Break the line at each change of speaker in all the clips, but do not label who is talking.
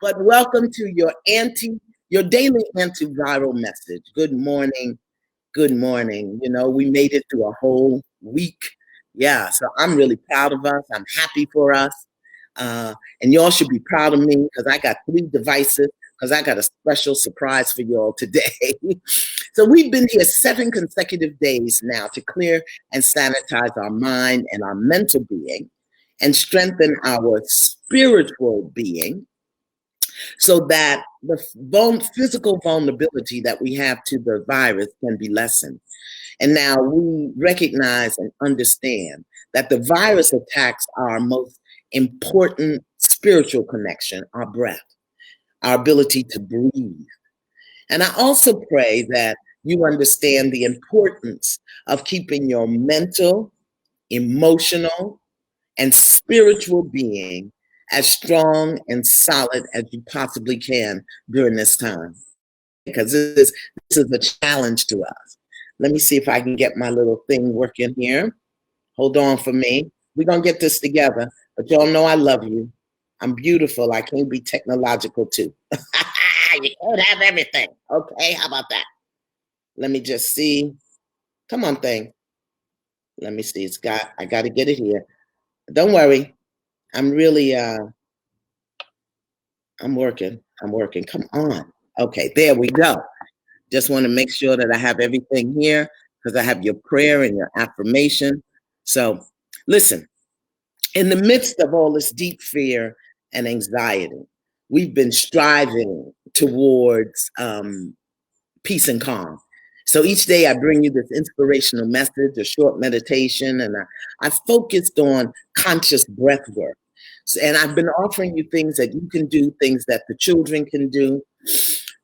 But welcome to your daily antiviral message. Good morning. Good morning. We made it through a whole week. Yeah, so I'm really proud of us. I'm happy for us. And y'all should be proud of me because I got 3 devices because I got a special surprise for y'all today. So we've been here 7 consecutive days now to clear and sanitize our mind and our mental being and strengthen our spiritual being so that the physical vulnerability that we have to the virus can be lessened. And now we recognize and understand that the virus attacks our most important spiritual connection, our breath, our ability to breathe. And I also pray that you understand the importance of keeping your mental, emotional, and spiritual being as strong and solid as you possibly can during this time. Because this is a challenge to us. Let me see if I can get my little thing working here. Hold on for me. We're going to get this together. But y'all know I love you. I'm beautiful. I can't be technological too. You can't have everything. Okay, how about that? Let me just see. Come on, thing. Let me see. I got to get it here. Don't worry. I'm really, I'm working. Come on. Okay, there we go. Just want to make sure that I have everything here because I have your prayer and your affirmation. So listen, in the midst of all this deep fear and anxiety, we've been striving towards peace and calm. So each day I bring you this inspirational message, a short meditation, and I focused on conscious breath work. And I've been offering you things that you can do, things that the children can do,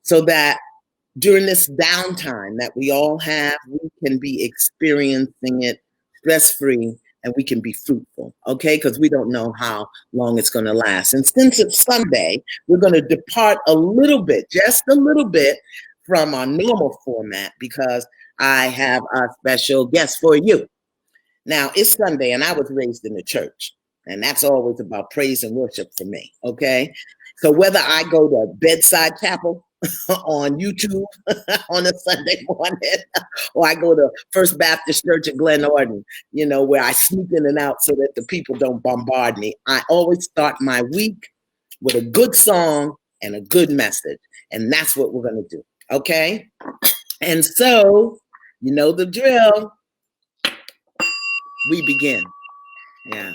so that during this downtime that we all have, we can be experiencing it stress-free and we can be fruitful, okay? Because we don't know how long it's going to last. And since it's Sunday, we're going to depart a little bit, just a little bit, from our normal format because I have a special guest for you. Now, it's Sunday and I was raised in the church, and that's always about praise and worship for me, okay? So whether I go to Bedside Chapel on YouTube on a Sunday morning, or I go to First Baptist Church in Glen Ordon, where I sneak in and out so that the people don't bombard me. I always start my week with a good song and a good message. And that's what we're going to do. Okay? And so, you know the drill. We begin. Yeah.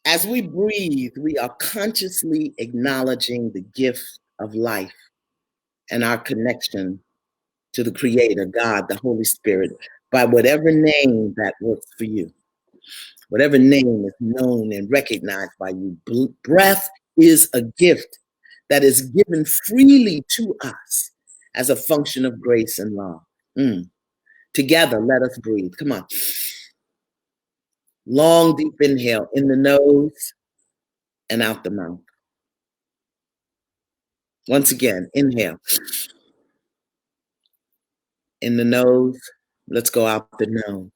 As we breathe, we are consciously acknowledging the gift of life and our connection to the Creator, God, the Holy Spirit, by whatever name that works for you, whatever name is known and recognized by you. Breath is a gift that is given freely to us as a function of grace and love. Together, let us breathe. Come on. Long, deep inhale in the nose and out the mouth. Once again, inhale. In the nose, let's go out the nose.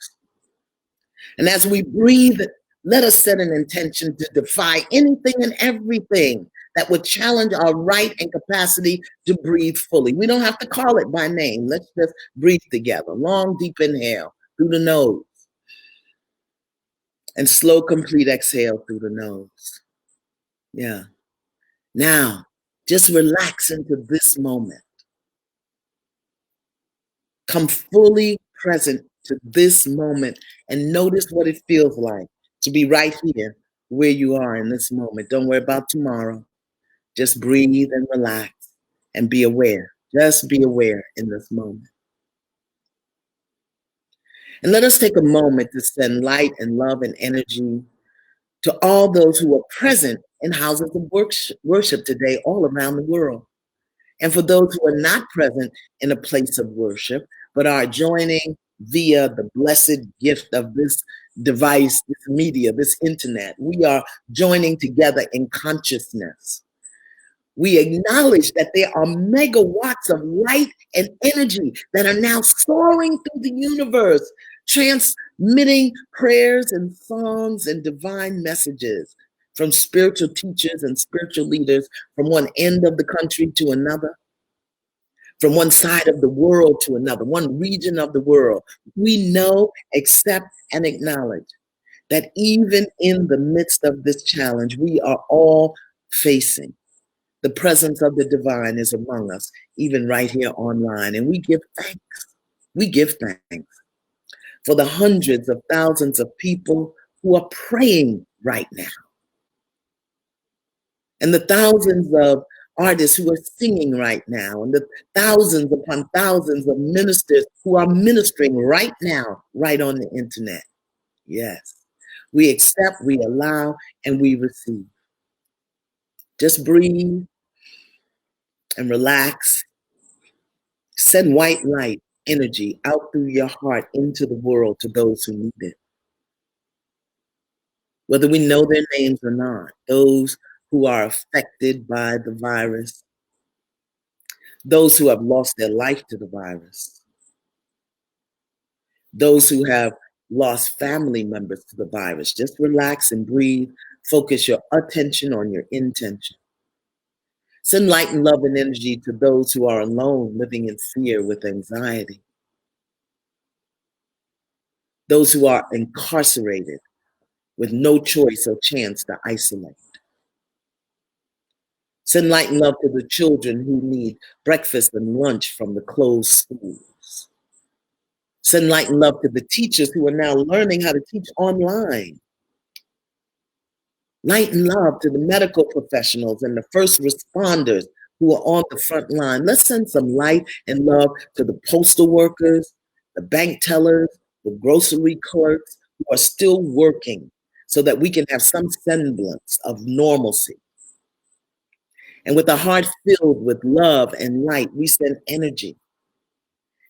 And as we breathe, let us set an intention to defy anything and everything that would challenge our right and capacity to breathe fully. We don't have to call it by name. Let's just breathe together. Long, deep inhale through the nose. And slow, complete exhale through the nose. Yeah. Now, just relax into this moment. Come fully present to this moment and notice what it feels like to be right here where you are in this moment. Don't worry about tomorrow. Just breathe and relax and be aware. Just be aware in this moment. And let us take a moment to send light and love and energy to all those who are present in houses of worship today all around the world. And for those who are not present in a place of worship, but are joining via the blessed gift of this device, this media, this internet, we are joining together in consciousness. We acknowledge that there are megawatts of light and energy that are now soaring through the universe, transmitting prayers and songs and divine messages from spiritual teachers and spiritual leaders from one end of the country to another, from one side of the world to another, one region of the world. We know, accept, and acknowledge that even in the midst of this challenge, we are all facing the presence of the divine is among us, even right here online. And we give thanks. We give thanks for the hundreds of thousands of people who are praying right now, and the thousands of artists who are singing right now, and the thousands upon thousands of ministers who are ministering right now, right on the internet. Yes. We accept, we allow, and we receive. Just breathe and relax. Send white light energy out through your heart into the world to those who need it. Whether we know their names or not, those who are affected by the virus, those who have lost their life to the virus, those who have lost family members to the virus. Just relax and breathe. Focus your attention on your intention. Send light and love and energy to those who are alone, living in fear with anxiety. Those who are incarcerated with no choice or chance to isolate. Send light and love to the children who need breakfast and lunch from the closed schools. Send light and love to the teachers who are now learning how to teach online. Light and love to the medical professionals and the first responders who are on the front line. Let's send some light and love to the postal workers, the bank tellers, the grocery clerks who are still working so that we can have some semblance of normalcy. And with a heart filled with love and light, we send energy.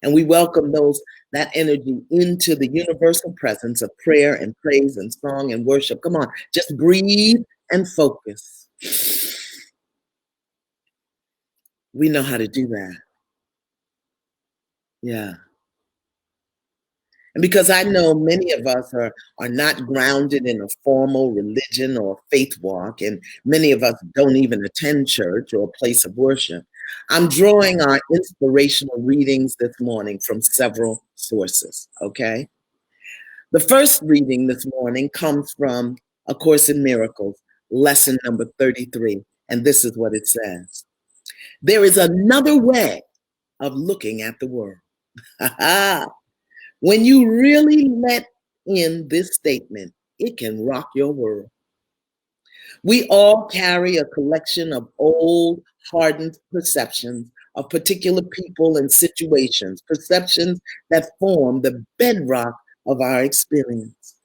And we welcome that energy into the universal presence of prayer and praise and song and worship. Come on, just breathe and focus. We know how to do that. Yeah. And because I know many of us are not grounded in a formal religion or faith walk, and many of us don't even attend church or a place of worship, I'm drawing our inspirational readings this morning from several sources, okay? The first reading this morning comes from A Course in Miracles, lesson number 33, and this is what it says. There is another way of looking at the world. When you really let in this statement, it can rock your world. We all carry a collection of old, hardened perceptions of particular people and situations, perceptions that form the bedrock of our experience.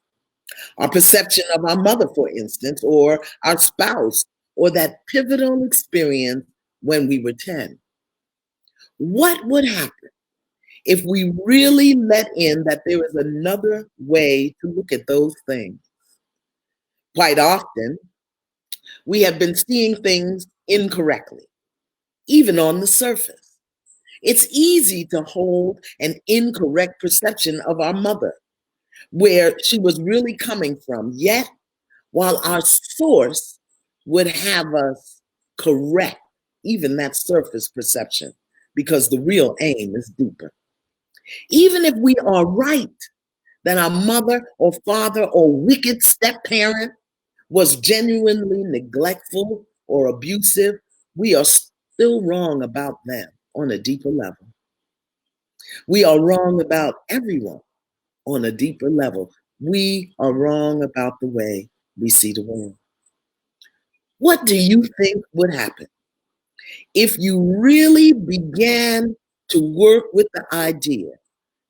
Our perception of our mother, for instance, or our spouse, or that pivotal experience when we were 10. What would happen if we really let in that there is another way to look at those things? Quite often, we have been seeing things incorrectly, even on the surface. It's easy to hold an incorrect perception of our mother, where she was really coming from, yet while our source would have us correct even that surface perception, because the real aim is deeper. Even if we are right that our mother or father or wicked step-parent was genuinely neglectful or abusive, we are still wrong about them on a deeper level. We are wrong about everyone on a deeper level. We are wrong about the way we see the world. What do you think would happen if you really began to work with the idea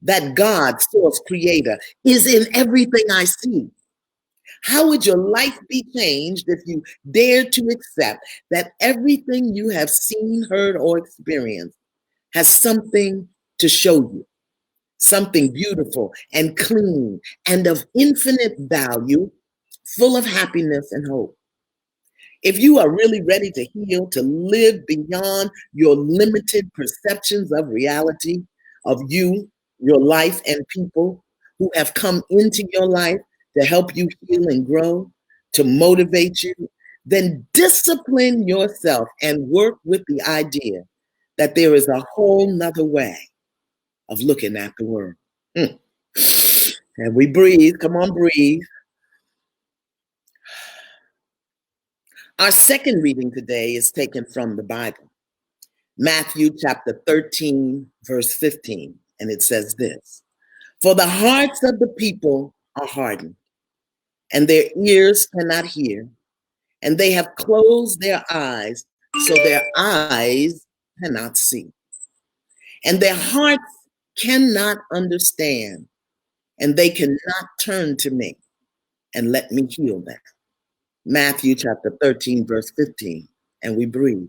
that God, source, creator, is in everything I see? How would your life be changed if you dared to accept that everything you have seen, heard, or experienced has something to show you, something beautiful and clean and of infinite value, full of happiness and hope? If you are really ready to heal, to live beyond your limited perceptions of reality, of you, your life, and people who have come into your life to help you heal and grow, to motivate you, then discipline yourself and work with the idea that there is a whole nother way of looking at the world. Mm. And we breathe. Come on, breathe. Our second reading today is taken from the Bible, Matthew chapter 13, verse 15. And it says this: For the hearts of the people are hardened, and their ears cannot hear, and they have closed their eyes, so their eyes cannot see. And their hearts cannot understand, and they cannot turn to me and let me heal them. Matthew chapter 13, verse 15. And we breathe.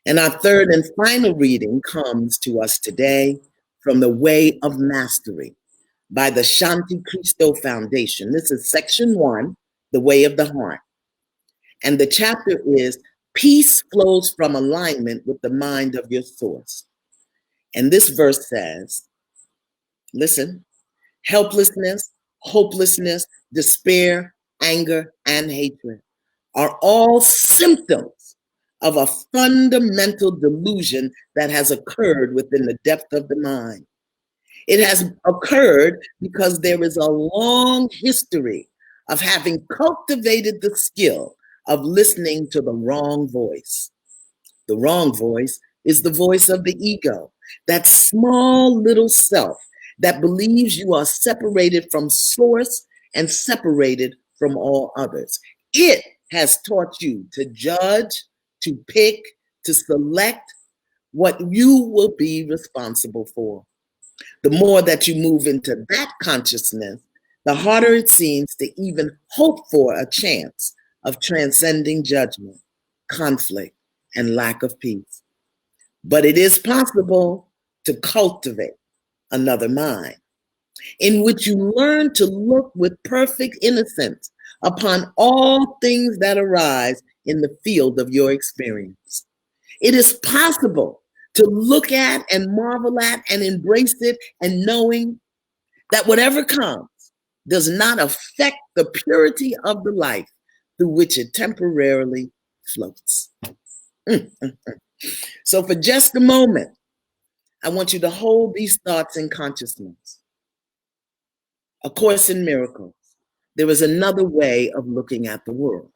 And our third and final reading comes to us today from The Way of Mastery by the Shanti Cristo Foundation. This is section 1, The Way of the Heart. And the chapter is Peace Flows from Alignment with the Mind of Your Source. And this verse says, listen, helplessness, hopelessness, despair, anger, and hatred are all symptoms of a fundamental delusion that has occurred within the depth of the mind. It has occurred because there is a long history of having cultivated the skill of listening to the wrong voice. The wrong voice is the voice of the ego, that small little self that believes you are separated from source and separated from all others. It has taught you to judge, to pick, to select what you will be responsible for. The more that you move into that consciousness, the harder it seems to even hope for a chance of transcending judgment, conflict, and lack of peace. But it is possible to cultivate another mind in which you learn to look with perfect innocence upon all things that arise in the field of your experience. It is possible to look at and marvel at and embrace it, and knowing that whatever comes does not affect the purity of the life through which it temporarily floats. So for just a moment, I want you to hold these thoughts in consciousness. A Course in Miracles. There is another way of looking at the world.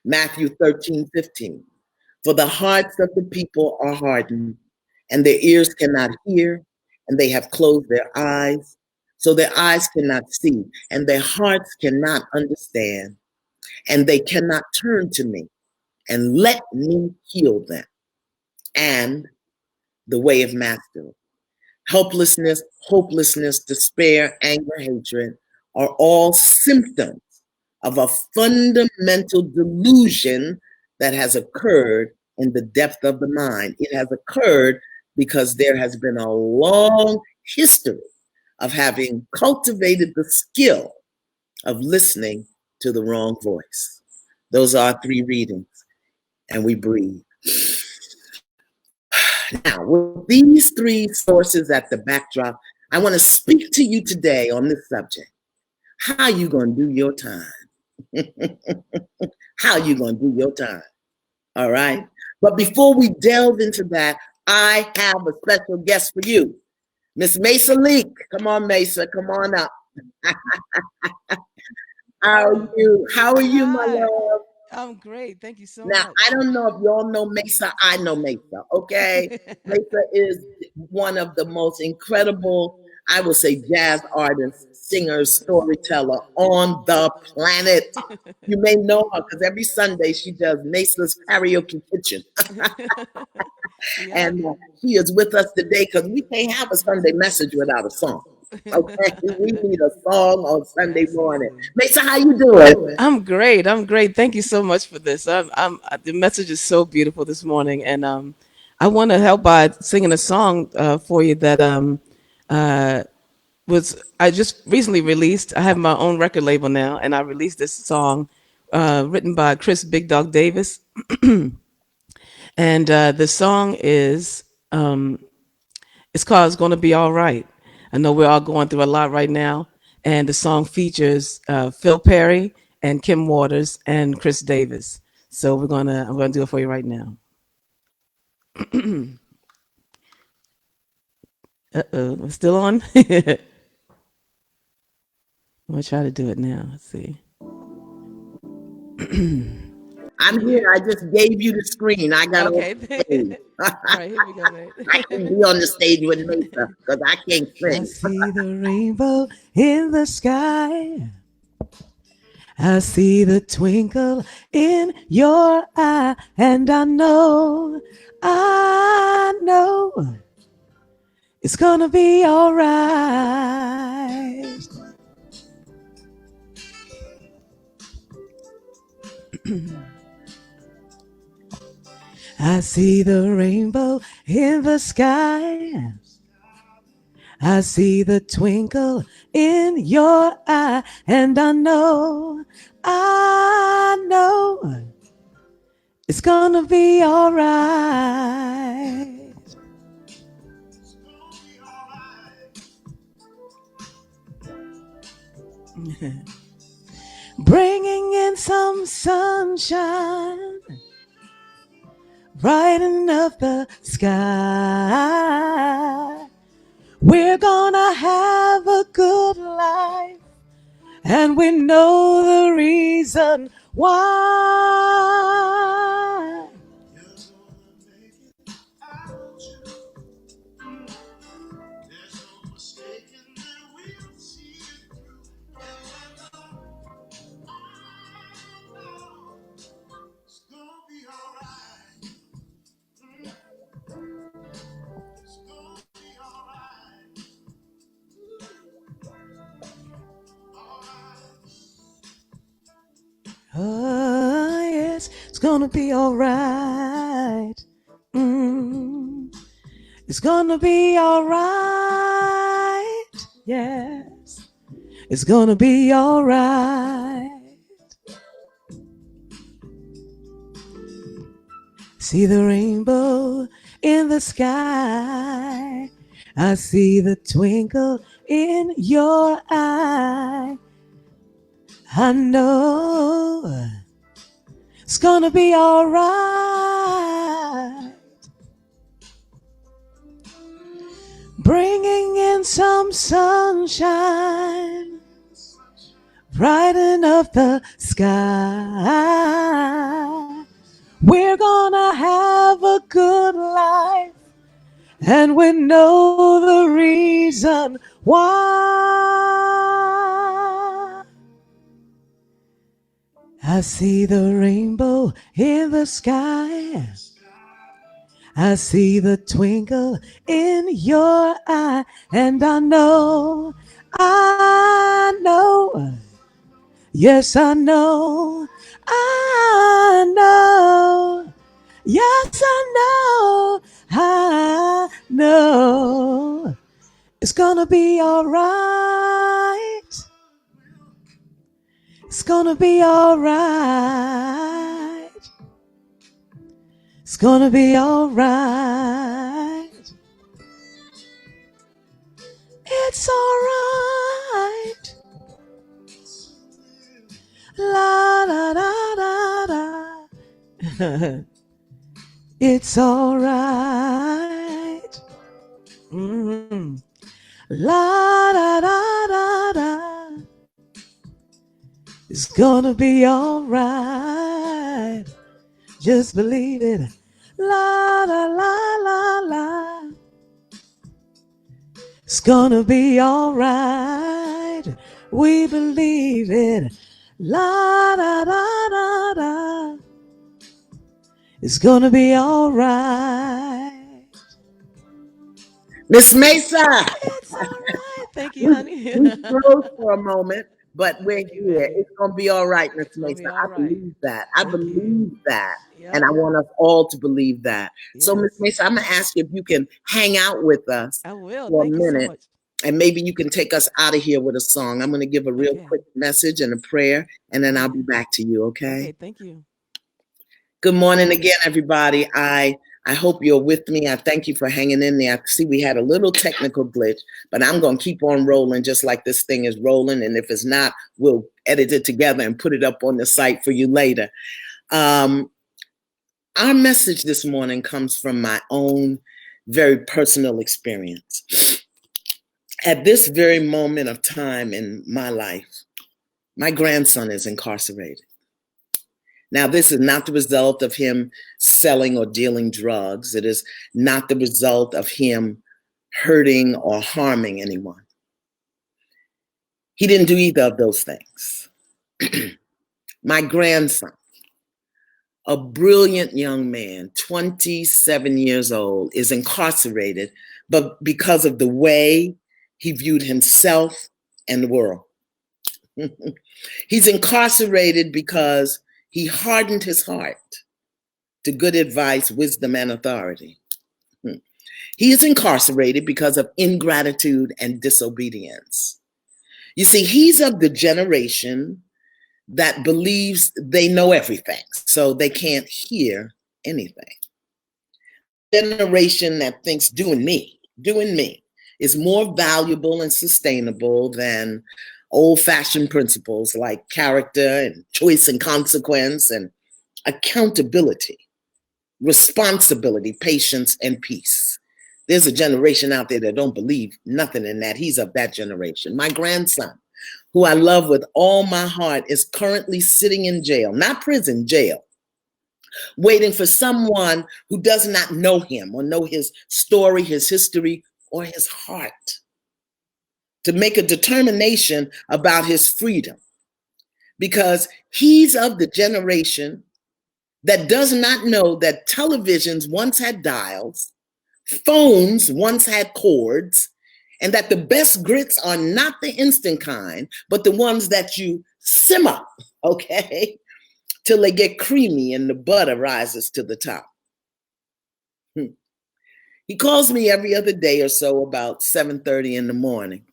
Matthew 13, 15. For the hearts of the people are hardened, and their ears cannot hear, and they have closed their eyes, so their eyes cannot see, and their hearts cannot understand, and they cannot turn to me and let me heal them. And the way of mastery. Helplessness, hopelessness, despair, anger, hatred are all symptoms of a fundamental delusion that has occurred in the depth of the mind. It has occurred because there has been a long history of having cultivated the skill of listening to the wrong voice. Those are our 3 readings, and we breathe. Now, with these 3 sources at the backdrop, I want to speak to you today on this subject. How you going to do your time? How you going to do your time? All right. But before we delve into that, I have a special guest for you. Miss Mesa Leak. Come on, Mesa. Come on up. How are you? How are you, my
Hi,
love?
I'm great. Thank you so
Now, I
much.
don't know if y'all know Mesa. I know Mesa, okay? Mesa is one of the most incredible, I will say, jazz artists, singers, storyteller on the planet. You may know her because every Sunday she does Mesa's Karaoke Kitchen.
Yep.
And she is with us today because we can't have a Sunday message without a song. Okay, we need a song on Sunday morning.
Absolutely.
Mesa, how you doing?
I'm great. I'm great. Thank you so much for this. The message is so beautiful this morning, and I want to help by singing a song for you that uh, was I just recently released. I have my own record label now, and I released this song written by Chris Big Dog Davis, and the song is it's called "It's Gonna Be All Right." I know we're all going through a lot right now, and the song features Phil Perry and Kim Waters and Chris Davis. So I'm gonna do it for you right now. Uh-oh, I'm still on. I'm gonna try to do it now. Let's see. Can
I'm
you
here.
hear?
I just gave you the screen. I got on
Okay.
stage.
All right, here we go, babe.
I can be on the stage with Mesa because I can't
I
sing.
see the rainbow in the sky. I see the twinkle in your eye, and I know it's gonna be alright. I see the rainbow in the sky. I see the twinkle in your eye, and I know it's gonna be alright. Bringing in some sunshine, brighten up the sky. We're gonna have a good life, and we know the reason why. Oh, yes, it's gonna be alright. It's gonna be alright. Yes, it's gonna be alright. See the rainbow in the sky. I see the twinkle in your eye. I know it's gonna be alright. Bringing in some sunshine, brighten up the sky. We're gonna have a good life, and we know the reason why. I see the rainbow in the sky. I see the twinkle in your eye, and I know, yes, I know, yes, I know, it's gonna be alright, it's gonna be alright. It's gonna be alright. It's alright. La da da da da. It's alright. Mm. La da da da da. It's gonna be alright. Just believe it. La la la la la. It's gonna be alright. We believe it. La da da da da. It's gonna be alright.
Miss Mesa,
It's alright. Thank you,
we,
honey.
we froze for a moment, but we're
Thank you,
here.
baby.
It's going to be all right, Miss
It's gonna
Mesa.
be all
I
right.
believe that. I
Thank you.
believe that. And
Yep.
I want us all to believe that. So, Miss
Yes.
Mesa, I'm going to ask you if you can hang out with us
I will.
for a
Thank you so
minute,
much.
and maybe you can take us out of here with a song. I'm going to give a real
Okay.
quick message and a prayer, and then I'll
Okay.
be back to you,
Okay.
okay?
Thank you.
Good morning again, everybody. I hope you're with me. I thank you for hanging in there. I see we had a little technical glitch, but I'm going to keep on rolling just like this thing is rolling. And if it's not, we'll edit it together and put it up on the site for you later. Our message this morning comes from my own very personal experience. At this very moment of time in my life, my grandson is incarcerated. Now, this is not the result of him selling or dealing drugs. It is not the result of him hurting or harming anyone. He didn't do either of those things. My grandson, a brilliant young man, 27 years old, is incarcerated, but because of the way he viewed himself and the world. He's incarcerated because he hardened his heart to good advice, wisdom, and authority. He is incarcerated because of ingratitude and disobedience. You see, he's of the generation that believes they know everything, so they can't hear anything. Generation that thinks doing me is more valuable and sustainable than old-fashioned principles like character and choice and consequence and accountability, responsibility, patience, and peace. There's a generation out there that don't believe nothing in that. He's of that generation. My grandson, who I love with all my heart, is currently sitting in jail, not prison, jail, waiting for someone who does not know him or know his story, his history, or his heart to make a determination about his freedom, because he's of the generation that does not know that televisions once had dials, phones once had cords, and that the best grits are not the instant kind, but the ones that you simmer, okay, till they get creamy and the butter rises to the top. He calls me every other day or so about 7:30 in the morning.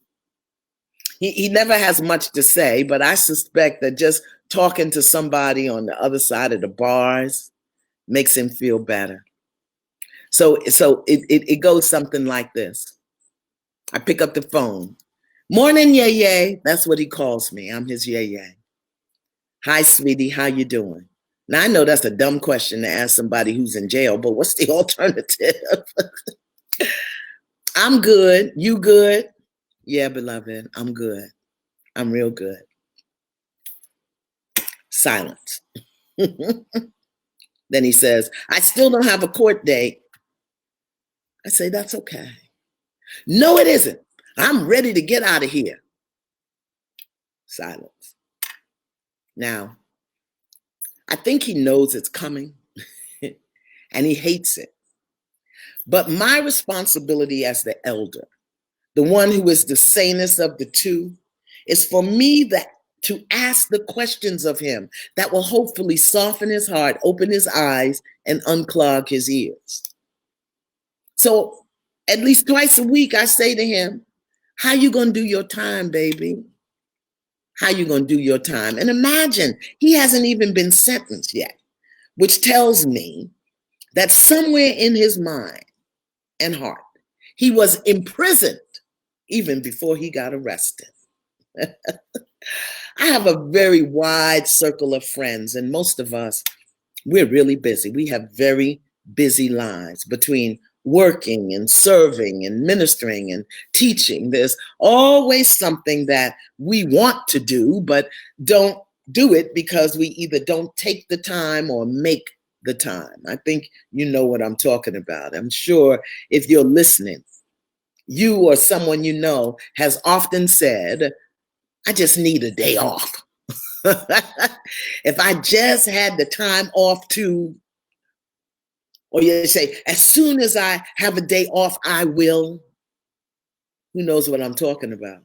He never has much to say, but I suspect that just talking to somebody on the other side of the bars makes him feel better. So it goes something like this. I pick up the phone. Morning, yay. That's what he calls me. I'm his yay. Hi, sweetie. How you doing? Now, I know that's a dumb question to ask somebody who's in jail, but what's the alternative? I'm good. You good? Yeah, beloved, I'm good. I'm real good. Silence. Then he says, I still don't have a court date. I say, that's okay. No, it isn't. I'm ready to get out of here. Silence. Now, I think he knows it's coming and he hates it. But my responsibility as the elder, the one who is the sanest of the two, is for me to ask the questions of him that will hopefully soften his heart, open his eyes, and unclog his ears. So at least twice a week, I say to him, how you gonna do your time, baby? How you gonna do your time? And imagine, he hasn't even been sentenced yet, which tells me that somewhere in his mind and heart, he was imprisoned even before he got arrested. I have a very wide circle of friends, and most of us, we're really busy. We have very busy lives between working and serving and ministering and teaching. There's always something that we want to do, but don't do it because we either don't take the time or make the time. I think you know what I'm talking about. I'm sure if you're listening, you or someone you know has often said, I just need a day off. If I just had the time off to, or you say, as soon as I have a day off, I will. Who knows what I'm talking about?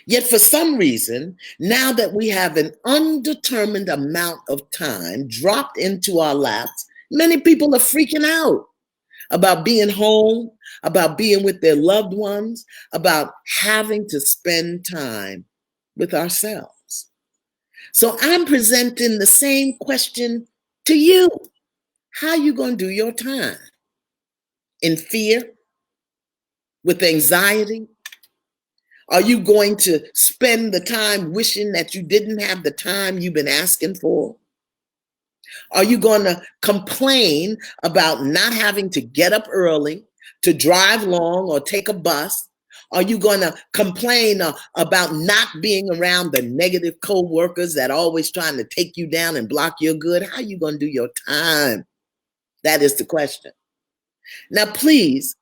Yet for some reason, now that we have an undetermined amount of time dropped into our laps, many people are freaking out about being home, about being with their loved ones, about having to spend time with ourselves. So I'm presenting the same question to you. How you going to do your time? In fear? With anxiety? Are you going to spend the time wishing that you didn't have the time you've been asking for? Are you going to complain about not having to get up early, to drive long, or take a bus? Are you going to complain about not being around the negative co-workers that are always trying to take you down and block your good? How are you going to do your time? That is the question. Now, please,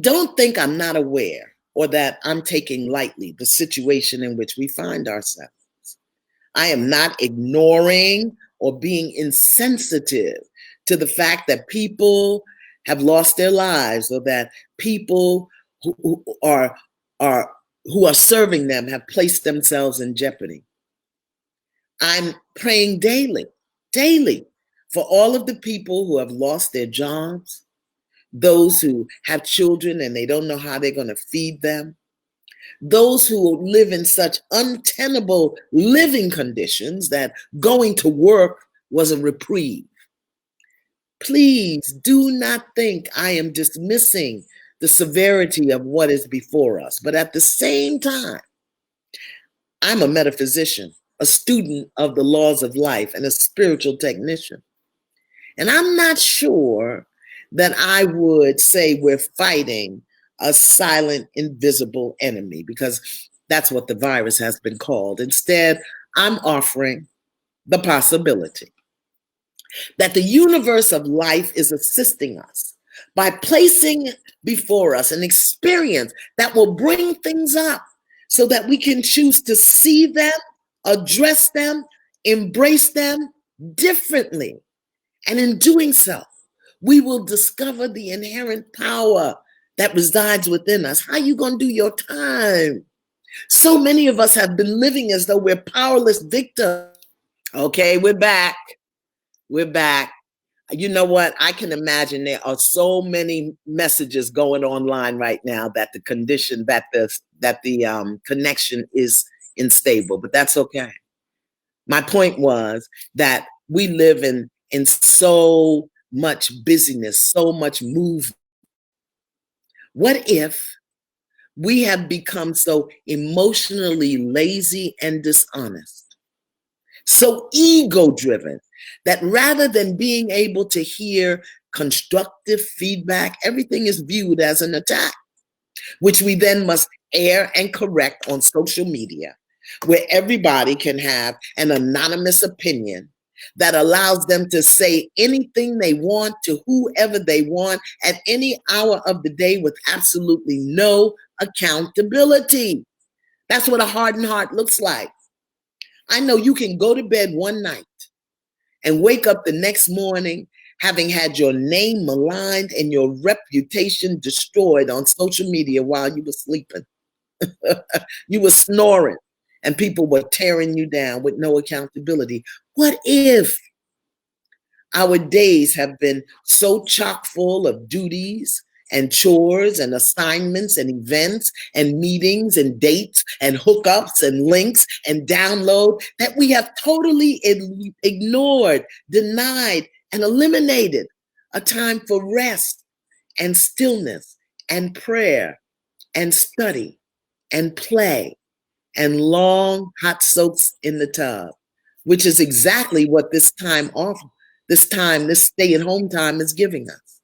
don't think I'm not aware or that I'm taking lightly the situation in which we find ourselves. I am not ignoring or being insensitive to the fact that people have lost their lives, or that people who are serving them have placed themselves in jeopardy. I'm praying daily for all of the people who have lost their jobs, those who have children and they don't know how they're going to feed them, those who live in such untenable living conditions that going to work was a reprieve. Please do not think I am dismissing the severity of what is before us, but at the same time, I'm a metaphysician, a student of the laws of life, and a spiritual technician. And I'm not sure that I would say we're fighting a silent, invisible enemy, because that's what the virus has been called. Instead, I'm offering the possibility that the universe of life is assisting us by placing before us an experience that will bring things up so that we can choose to see them, address them, embrace them differently. And in doing so, we will discover the inherent power that resides within us. How are you going to do your time? So many of us have been living as though we're powerless victims. Okay, we're back. We're back. You know what? I can imagine there are so many messages going online right now that the condition, that the connection is unstable, but that's okay. My point was that we live in so much busyness, so much movement. What if we have become so emotionally lazy and dishonest, so ego-driven, that rather than being able to hear constructive feedback, everything is viewed as an attack, which we then must air and correct on social media, where everybody can have an anonymous opinion that allows them to say anything they want to whoever they want at any hour of the day with absolutely no accountability. That's what a hardened heart looks like. I know you can go to bed one night and wake up the next morning having had your name maligned and your reputation destroyed on social media while you were sleeping. You were snoring and people were tearing you down with no accountability. What if our days have been so chock full of duties and chores and assignments and events and meetings and dates and hookups and links and download that we have totally ignored, denied, and eliminated a time for rest and stillness and prayer and study and play and long hot soaks in the tub, which is exactly what this stay-at-home time is giving us.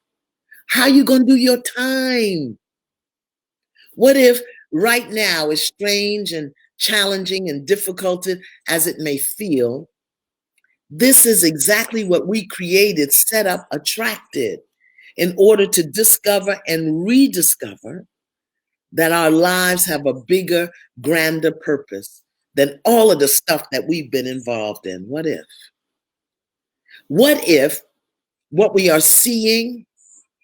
How are you going to do your time? What if right now, as strange and challenging and difficult as it may feel, this is exactly what we created, set up, attracted in order to discover and rediscover that our lives have a bigger, grander purpose than all of the stuff that we've been involved in? What if? What if what we are seeing,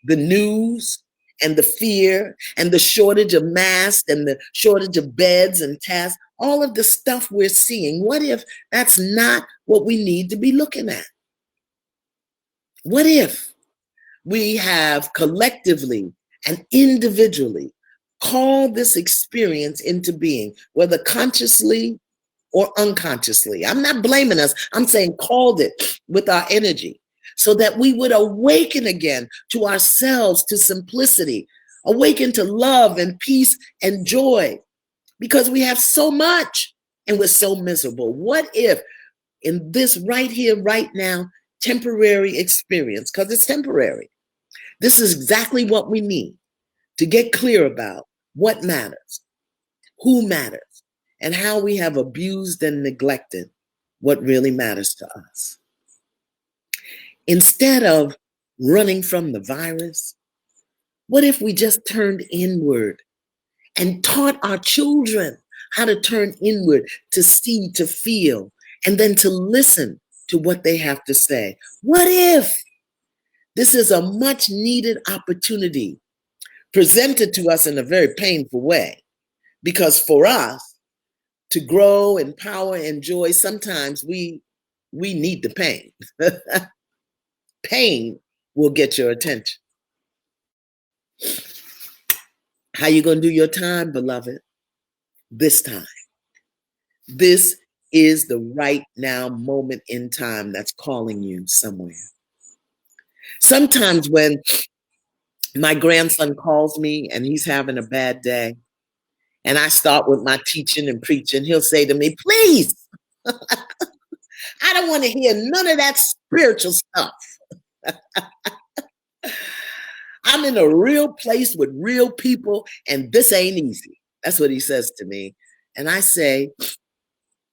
the news and the fear and the shortage of masks and the shortage of beds and tests, all of the stuff we're seeing, what if that's not what we need to be looking at? What if we have collectively and individually called this experience into being, whether consciously or unconsciously? I'm not blaming us. I'm saying called it with our energy, so that we would awaken again to ourselves, to simplicity, awaken to love and peace and joy, because we have so much and we're so miserable. What if in this right here, right now, temporary experience, because it's temporary, this is exactly what we need to get clear about what matters, who matters, and how we have abused and neglected what really matters to us. Instead of running from the virus, what if we just turned inward and taught our children how to turn inward, to see, to feel, and then to listen to what they have to say? What if this is a much needed opportunity presented to us in a very painful way? Because for us to grow in power and joy, sometimes we need the pain. Pain will get your attention. How you going to do your time, beloved? This time. This is the right now moment in time that's calling you somewhere. Sometimes when my grandson calls me and he's having a bad day, and I start with my teaching and preaching, he'll say to me, please, I don't want to hear none of that spiritual stuff. I'm in a real place with real people, and this ain't easy. That's what he says to me. And I say,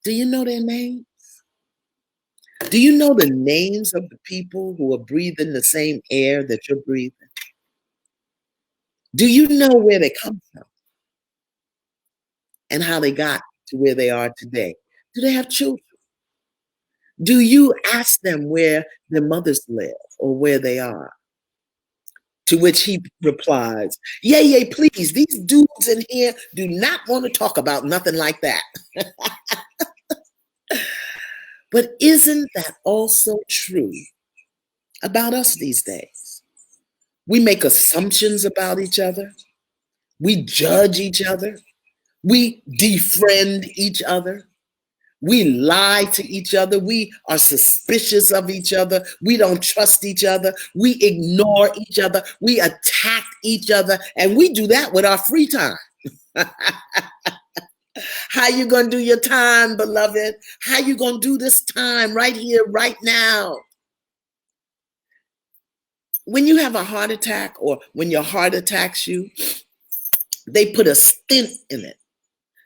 do you know their names? Do you know the names of the people who are breathing the same air that you're breathing? Do you know where they come from and how they got to where they are today? Do they have children? Do you ask them where their mothers live or where they are? To which he replies, yay, please, these dudes in here do not want to talk about nothing like that. But isn't that also true about us these days? We make assumptions about each other. We judge each other. We defriend each other. We lie to each other. We are suspicious of each other. We don't trust each other. We ignore each other. We attack each other. And we do that with our free time. How you going to do your time, beloved? How you going to do this time right here, right now? When you have a heart attack or when your heart attacks you, they put a stent in it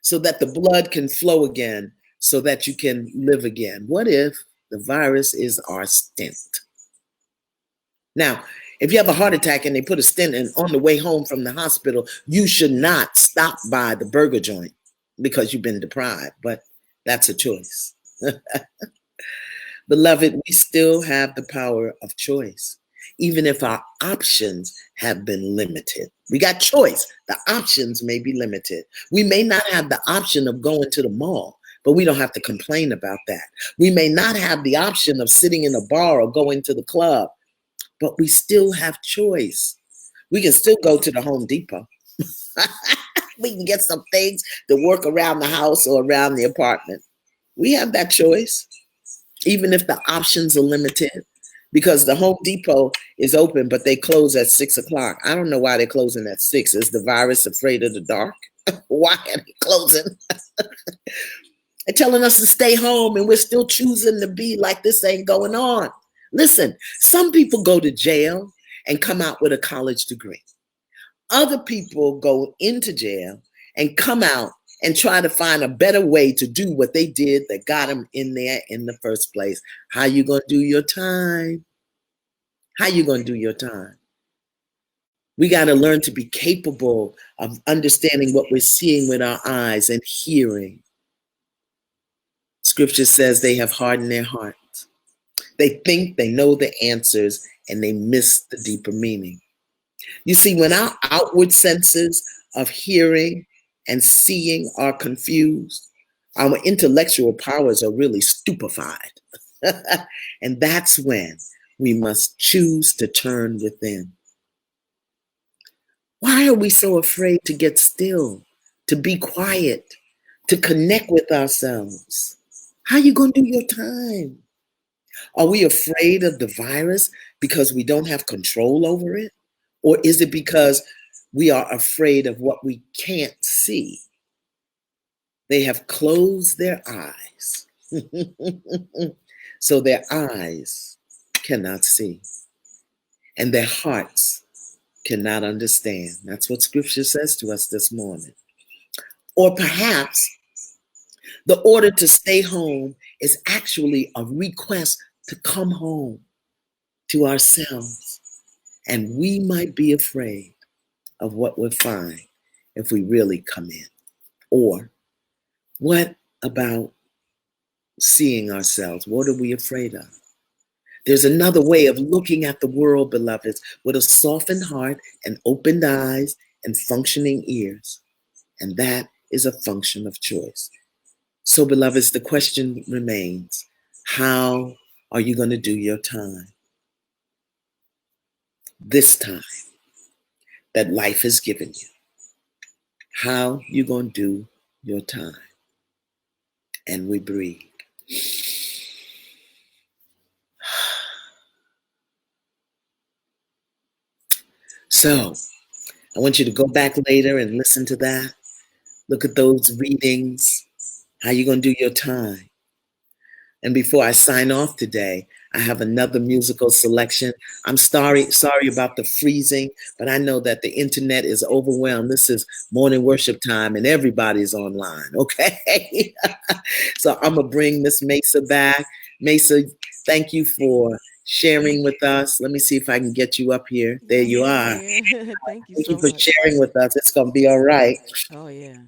so that the blood can flow again, so that you can live again. What if the virus is our stent? Now, if you have a heart attack and they put a stent in on the way home from the hospital, you should not stop by the burger joint because you've been deprived, but that's a choice. Beloved, we still have the power of choice, even if our options have been limited. We got choice. The options may be limited. We may not have the option of going to the mall, but we don't have to complain about that. We may not have the option of sitting in a bar or going to the club, but we still have choice. We can still go to the Home Depot. We can get some things to work around the house or around the apartment. We have that choice, even if the options are limited, because the Home Depot is open, but they close at 6 o'clock. I don't know why they're closing at 6. Is the virus afraid of the dark? Why are they closing? They're telling us to stay home, and we're still choosing to be like this ain't going on. Listen, some people go to jail and come out with a college degree. Other people go into jail and come out and try to find a better way to do what they did that got them in there in the first place. How you going to do your time? How you going to do your time? We got to learn to be capable of understanding what we're seeing with our eyes and hearing. Scripture says they have hardened their hearts. They think they know the answers and they miss the deeper meaning. You see, when our outward senses of hearing and seeing are confused, our intellectual powers are really stupefied. And that's when we must choose to turn within. Why are we so afraid to get still, to be quiet, to connect with ourselves? How are you going to do your time? Are we afraid of the virus because we don't have control over it? Or is it because we are afraid of what we can't see? They have closed their eyes. So their eyes cannot see, and their hearts cannot understand. That's what scripture says to us this morning. Or perhaps the order to stay home is actually a request to come home to ourselves. And we might be afraid of what we'll find if we really come in. Or what about seeing ourselves? What are we afraid of? There's another way of looking at the world, beloveds, with a softened heart and opened eyes and functioning ears. And that is a function of choice. So, beloveds, the question remains, how are you going to do your time? This time that life has given you. How you going to do your time? And we breathe. So, I want you to go back later and listen to that. Look at those readings. How you going to do your time? And before I sign off today, I have another musical selection. I'm sorry about the freezing, but I know that the internet is overwhelmed. This is morning worship time and everybody's online, okay? So I'm going to bring Miss Mesa back. Mesa, thank you for sharing with us. Let me see if I can get you up here. There
Yes,
you
I'm
are.
here. Thank you
Thank you
so
for
much.
sharing with us. It's going to be all right.
Oh yeah.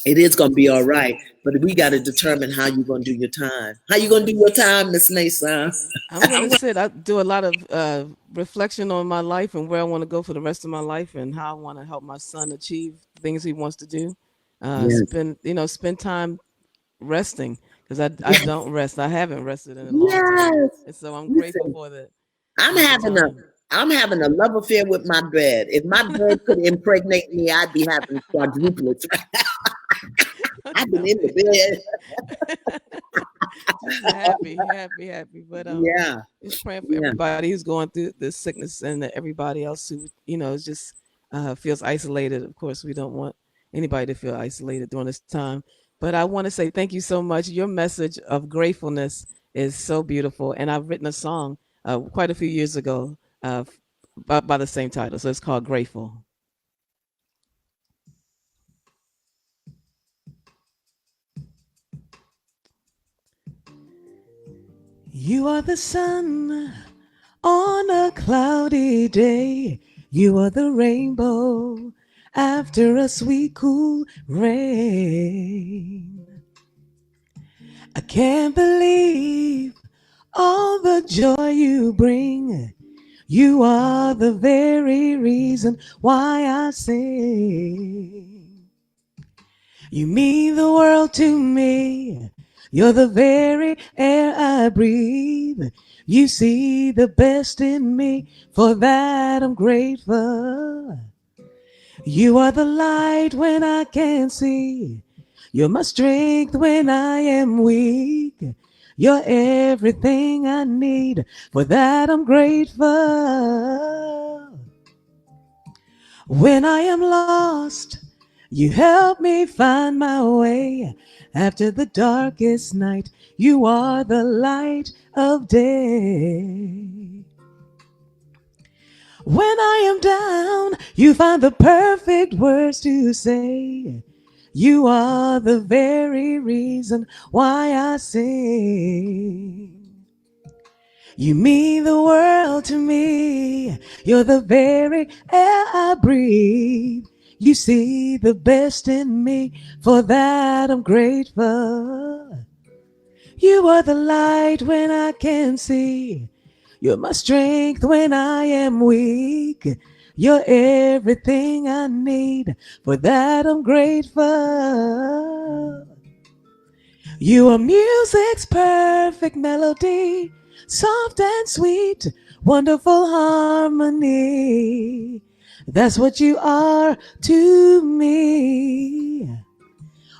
It is going to be all right, but we got to determine how you're going to do your time. How you going to do your time, Miss Mesa?
I'm gonna sit. I do a lot of reflection on my life and where I want to go for the rest of my life, and how I want to help my son achieve the things he wants to do.
Yes.
Spend time resting, because I don't rest. I haven't rested in a long time,
Yes.
and so I'm grateful
Listen,
for the
I'm
the
having a
time.
I'm having a love affair with my bed. If my bed could impregnate me, I'd be having quadruplets. I've been
Stop
in the
it.
bed.
Just happy, happy, happy. But
Yeah.
just praying for
Yeah.
everybody who's going through this sickness, and everybody else who is just feels isolated. Of course, we don't want anybody to feel isolated during this time. But I want to say thank you so much. Your message of gratefulness is so beautiful, and I've written a song quite a few years ago by the same title. So it's called "Grateful." You are the sun on a cloudy day. You are the rainbow after a sweet, cool rain. I can't believe all the joy you bring. You are the very reason why I sing. You mean the world to me. You're the very air I breathe. You see the best in me. For that I'm grateful. You are the light when I can't see. You're my strength when I am weak. You're everything I need. For that I'm grateful. When I am lost, you help me find my way. After the darkest night, you are the light of day. When I am down, you find the perfect words to say. You are the very reason why I sing. You mean the world to me. You're the very air I breathe. You see the best in me. For that I'm grateful. You are the light when I can see. You're my strength when I am weak. You're everything I need. For that I'm grateful. You are music's perfect melody, soft and sweet, wonderful harmony. That's what you are to me.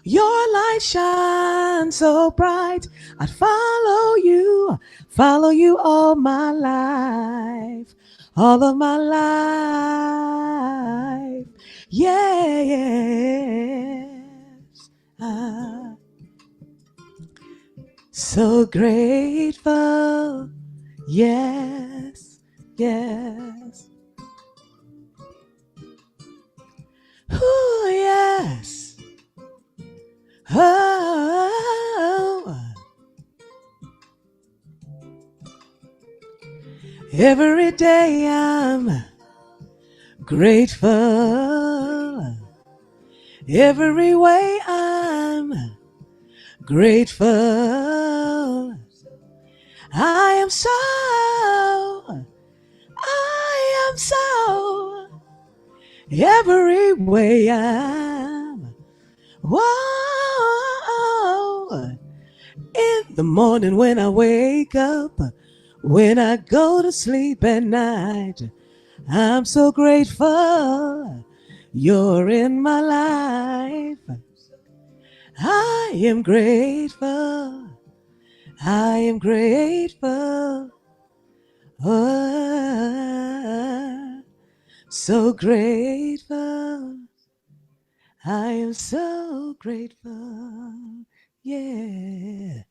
Your light shines so bright. I'd follow you all my life, all of my life. Yeah, yes. I'm so grateful. Yes, yes. Oh, yes. Oh, every day I'm grateful. Every way I'm grateful. I am so, I am so, every way I'm, whoa, in the morning when I wake up, when I go to sleep at night, I'm so grateful you're in my life. I am grateful. I am grateful. Oh, so grateful. I am so grateful. Yeah.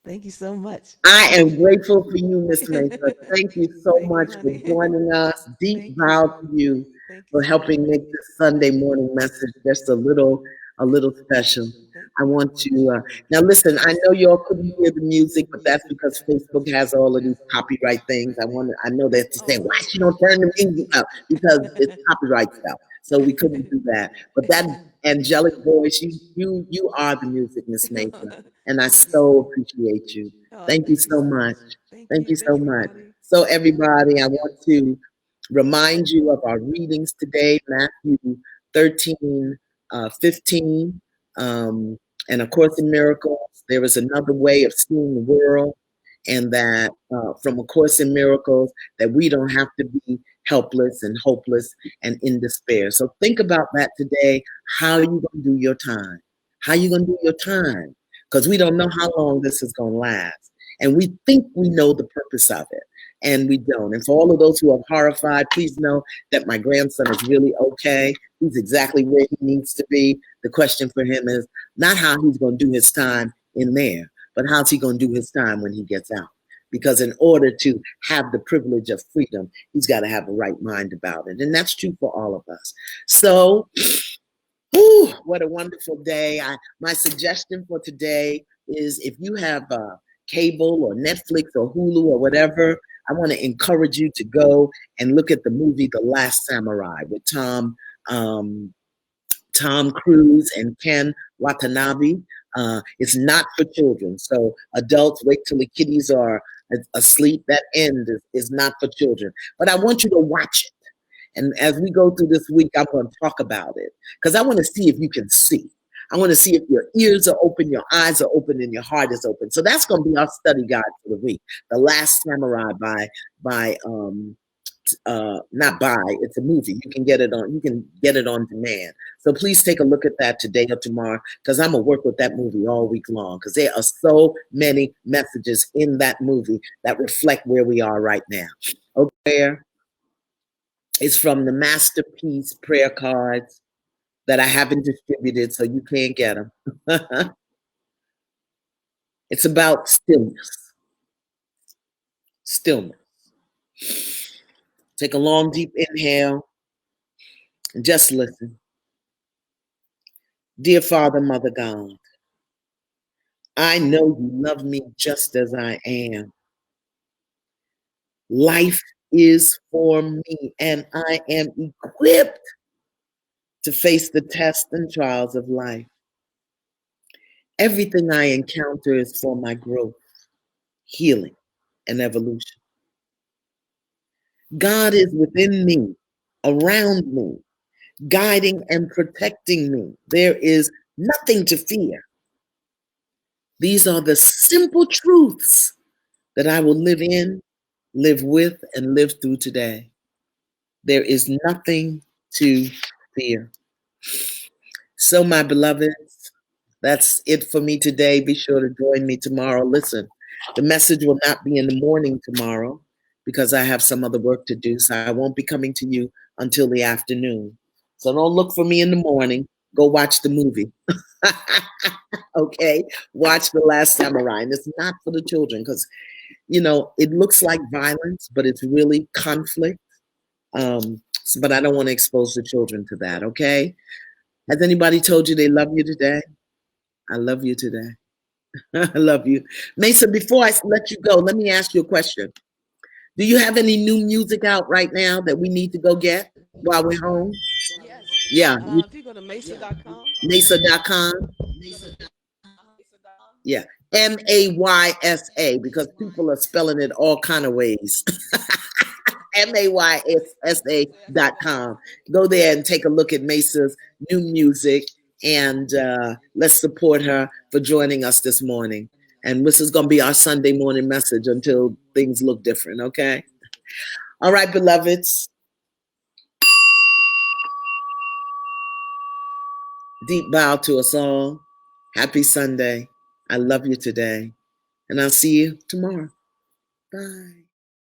Thank you so much.
I am grateful for you, Miss Mesa. Thank you so
Thank you,
much for
honey.
joining us. Deep
Thank
bow to
you.
you
Thank you
for
so
helping
much.
make this Sunday morning message just a little special.
Thank
I
you so
want
much.
to now listen. I know y'all couldn't hear the music, but that's because Facebook has all of these copyright things. I know that to say why she don't turn the music up because it's copyright stuff. So we couldn't do that. But that angelic voice, you are the music, Miss Mesa, and I
Thank you.
so appreciate you.
Oh,
Thank you
thank you
so
so
much.
much. Thank
Thank
you.
you
Thank
so
you,
much.
everybody.
So, everybody, I want to remind you of our readings today, Matthew 13, 15, um, and A Course in Miracles. There is another way of seeing the world, and that from A Course in Miracles, that we don't have to be helpless and hopeless and in despair. So think about that today. How are you going to do your time? How are you going to do your time? Because we don't know how long this is going to last. And we think we know the purpose of it, and we don't. And for all of those who are horrified, please know that my grandson is really okay. He's exactly where he needs to be. The question for him is not how he's going to do his time in there, but how's he going to do his time when he gets out? Because in order to have the privilege of freedom, he's got to have a right mind about it. And that's true for all of us. So, whew, what a wonderful day. My suggestion for today is if you have cable or Netflix or Hulu or whatever, I want to encourage you to go and look at the movie The Last Samurai with um, Tom Cruise and Ken Watanabe. It's not for children. So adults, wait till the kiddies are asleep. That end is not for children. But I want you to watch it. And as we go through this week, I'm going to talk about it because I want to see if you can see. I want to see if your ears are open, your eyes are open, and your heart is open. So that's going to be our study guide for the week. The Last Samurai by not buy, it's a movie. You can get it on demand. So please take a look at that today or tomorrow because I'm gonna work with that movie all week long because there are so many messages in that movie that reflect where we are right now. Okay, it's from the Masterpiece prayer cards that I haven't distributed, so you can't get them. It's about stillness. Stillness. Take a long, deep inhale and just listen. Dear Father, Mother God, I know you love me just as I am. Life is for me, and I am equipped to face the tests and trials of life. Everything I encounter is for my growth, healing, and evolution. God is within me, around me, guiding and protecting me. There is nothing to fear. These are the simple truths that I will live in, live with, and live through today. There is nothing to fear. So, my beloveds, That's it for me today. Be sure to join me tomorrow. Listen, the message will not be in the morning tomorrow because I have some other work to do. So I won't be coming to you until the afternoon. So don't look for me in the morning. Go watch the movie. Okay? Watch The Last Samurai. And it's not for the children because, it looks like violence, but it's really conflict. But I don't want to expose the children to that. Okay? Has anybody told you they love you today? I love you today. I love you. Mason, before I let you go, let me ask you a question. Do you have any new music out right now that we need to go get while we're home?
Yes.
Yeah,
If you go to mesa.com,
Mesa.com. Yeah, Maysa, because people are spelling it all kind of ways. Maysa.com. Go there and take a look at Mesa's new music, and let's support her for joining us this morning. And this is going to be our Sunday morning message until things look different, okay? All right, beloveds. Deep bow to us all. Happy Sunday. I love you today. And I'll see you tomorrow. Bye.